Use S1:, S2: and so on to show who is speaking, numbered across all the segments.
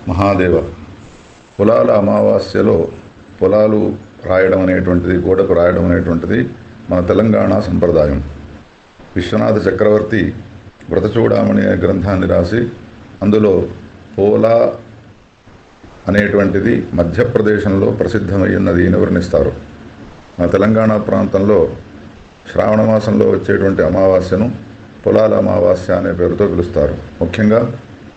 S1: మహాదేవ. పొలాల అమావాస్యలో పొలాలు రాయడం అనేటువంటిది, గోడకు రాయడం అనేటువంటిది మన తెలంగాణ సంప్రదాయం. విశ్వనాథ చక్రవర్తి వ్రతచూడామణి అనే గ్రంథాన్ని రాసి అందులో పోలా అనేటువంటిది మధ్యప్రదేశంలో ప్రసిద్ధమయ్యున్నది అని వర్ణిస్తారు. మన తెలంగాణ ప్రాంతంలో శ్రావణ మాసంలో వచ్చేటువంటి అమావాస్యను పొలాల అమావాస్య అనే పేరుతో పిలుస్తారు. ముఖ్యంగా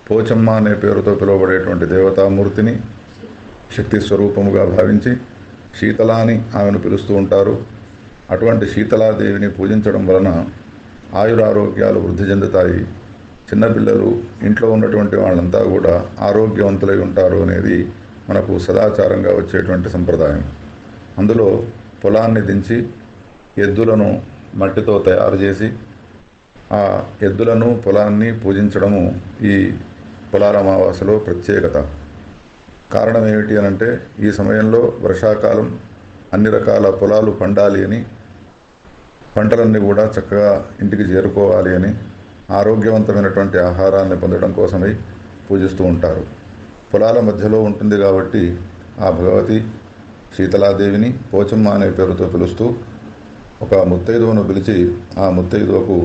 S1: పోచమ్మ అనే పేరుతో పిలువబడేటువంటి దేవతామూర్తిని శక్తి స్వరూపముగా భావించి శీతల అని ఆమెను పిలుస్తూ ఉంటారు. అటువంటి శీతలాదేవిని పూజించడం వలన ఆయురారోగ్యాలు వృద్ధి చెందుతాయి. చిన్నపిల్లలు, ఇంట్లో ఉన్నటువంటి వాళ్ళంతా కూడా ఆరోగ్యవంతులై ఉంటారు అనేది మనకు సదాచారంగా వచ్చేటువంటి సంప్రదాయం. అందులో పొలాన్ని దించి ఎద్దులను మట్టితో తయారు చేసి ఆ ఎద్దులను, పొలాన్ని పూజించడము ఈ పొలాల అమావాస్యలో ప్రత్యేకత. కారణం ఏమిటి అనంటే, ఈ సమయంలో వర్షాకాలం, అన్ని రకాల పొలాలు పండాలి అని, పంటలన్నీ కూడా చక్కగా ఇంటికి చేరుకోవాలి అని, ఆరోగ్యవంతమైనటువంటి ఆహారాన్ని పొందడం కోసమై పూజిస్తూ ఉంటారు. పొలాల మధ్యలో ఉంటుంది కాబట్టి ఆ భగవతి శీతలాదేవిని పోచమ్మ అనే పేరుతో పిలుస్తూ ఒక ముత్తైదువను పిలిచి ఆ ముత్తైదువకు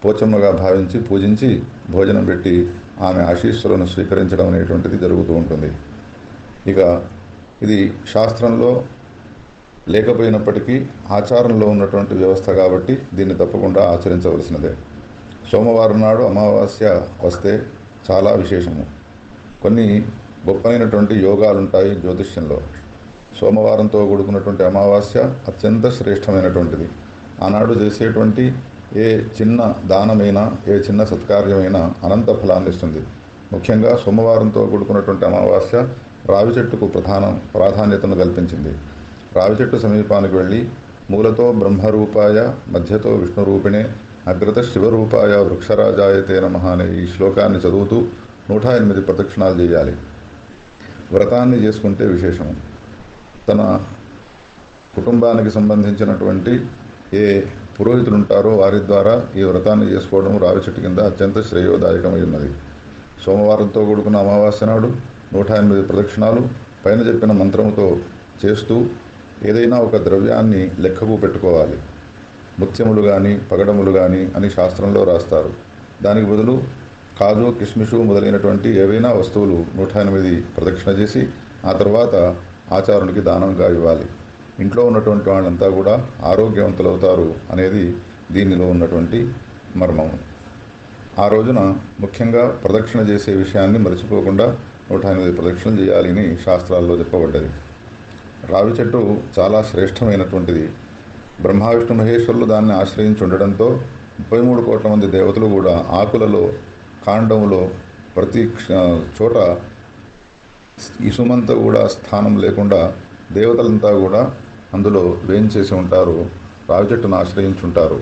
S1: పోచమ్మగా భావించి పూజించి భోజనం పెట్టి ఆమె ఆశీస్సులను స్వీకరించడం అనేటువంటిది జరుగుతూ ఉంటుంది. ఇక ఇది శాస్త్రంలో లేకపోయినప్పటికీ ఆచారంలో ఉన్నటువంటి వ్యవస్థ కాబట్టి దీన్ని తప్పకుండా ఆచరించవలసినదే. సోమవారం నాడు అమావాస్య వస్తే చాలా విశేషము. కొన్ని గొప్పైనటువంటి యోగాలు ఉంటాయి జ్యోతిష్యంలో. సోమవారంతో కూడుకున్నటువంటి అమావాస్య అత్యంత శ్రేష్టమైనటువంటిది. ఆనాడు చేసేటువంటి ఏ చిన్న దానమైనా, ఏ చిన్న సత్కార్యమైనా అనంత ఫలాన్ని ఇస్తుంది. ముఖ్యంగా సోమవారంతో కూడుకున్నటువంటి అమావాస్య రావి చెట్టుకు ప్రాధాన్యతను కల్పించింది. రావి చెట్టు సమీపానికి వెళ్ళి మూలతో బ్రహ్మరూపాయ, మధ్యతో విష్ణురూపిణే, అగ్రత శివరూపాయ వృక్షరాజాయతే నమః అనే ఈ శ్లోకాన్ని చదువుతూ 108 ప్రదక్షిణాలు చేయాలి. వ్రతాన్ని చేసుకుంటే విశేషము. తన కుటుంబానికి సంబంధించినటువంటి ఏ పురోహితులు ఉంటారో వారి ద్వారా ఈ వ్రతాన్ని చేసుకోవడం రావి చెట్టు కింద అత్యంత శ్రేయోదాయకమై ఉన్నది. సోమవారంతో కూడుకున్న అమావాస్య నాడు 108 ప్రదక్షిణాలు పైన చెప్పిన మంత్రముతో చేస్తూ ఏదైనా ఒక ద్రవ్యాన్ని లెక్కకు పెట్టుకోవాలి. ముత్యములు కానీ, పగడములు కానీ అని శాస్త్రంలో రాస్తారు. దానికి బదులు కాజు, కిస్మిషు మొదలైనటువంటి ఏవైనా వస్తువులు 108 ప్రదక్షిణ చేసి ఆ తర్వాత ఆచారునికి దానంగా ఇవ్వాలి. ఇంట్లో ఉన్నటువంటి వాళ్ళంతా కూడా ఆరోగ్యవంతులవుతారు అనేది దీనిలో ఉన్నటువంటి మర్మము. ఆ రోజున ముఖ్యంగా ప్రదక్షిణ చేసే విషయాన్ని మర్చిపోకుండా 108 ప్రదక్షిణలు చేయాలి అని శాస్త్రాల్లో చెప్పబడ్డది. రావి చెట్టు చాలా శ్రేష్టమైనటువంటిది. బ్రహ్మ విష్ణు మహేశ్వరులు దాన్ని ఆశ్రయించి ఉండడంతో 33 కోట్ల మంది దేవతలు కూడా ఆకులలో, కాండములో ప్రతి చోట ఇసుమంతా కూడా స్థానం లేకుండా దేవతలంతా కూడా అందులో వేయించేసి ఉంటారు, రావి చెట్టును ఆశ్రయించుంటారు.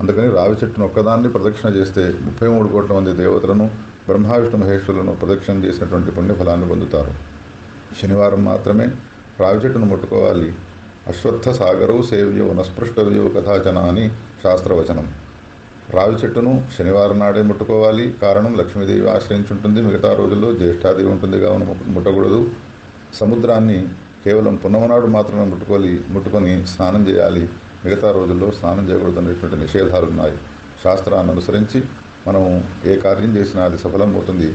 S1: అందుకని రావి చెట్టును ఒక్కదాన్ని ప్రదక్షిణ చేస్తే 33 కోట్ల మంది దేవతలను, బ్రహ్మ విష్ణు మహేశ్వరులను ప్రదక్షిణ చేసినటువంటి పుణ్యఫలాన్ని పొందుతారు. శనివారం మాత్రమే రావి చెట్టును ముట్టుకోవాలి. అశ్వత్థ సాగరవు సేవ్యో నస్పృష్టవ్యో కథాచన అని శాస్త్రవచనం. రావి చెట్టును శనివారం నాడే ముట్టుకోవాలి. కారణం, లక్ష్మీదేవి ఆశ్రయించుంటుంది. మిగతా రోజుల్లో జ్యేష్ఠాదేవి ఉంటుంది కావున ముట్టకూడదు. సముద్రాన్ని కేవలం పున్నమనాడు మాత్రమే ముట్టుకొని స్నానం చేయాలి. మిగతా రోజుల్లో స్నానం చేయకూడదు అనేటువంటి నిషేధాలు ఉన్నాయి. శాస్త్రాన్ని అనుసరించి మనం ఏ కార్యం చేసినా అది సఫలమవుతుంది.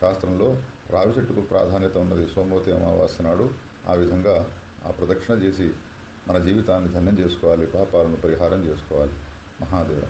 S1: శాస్త్రంలో రావి చెట్టుకు ప్రాధాన్యత ఉన్నది. సోమవతి అమావాస్య నాడు ఆ విధంగా ఆ ప్రదక్షిణ చేసి మన జీవితాన్ని ధన్యం చేసుకోవాలి, పాపాలను పరిహారం చేసుకోవాలి. మహాదేవ.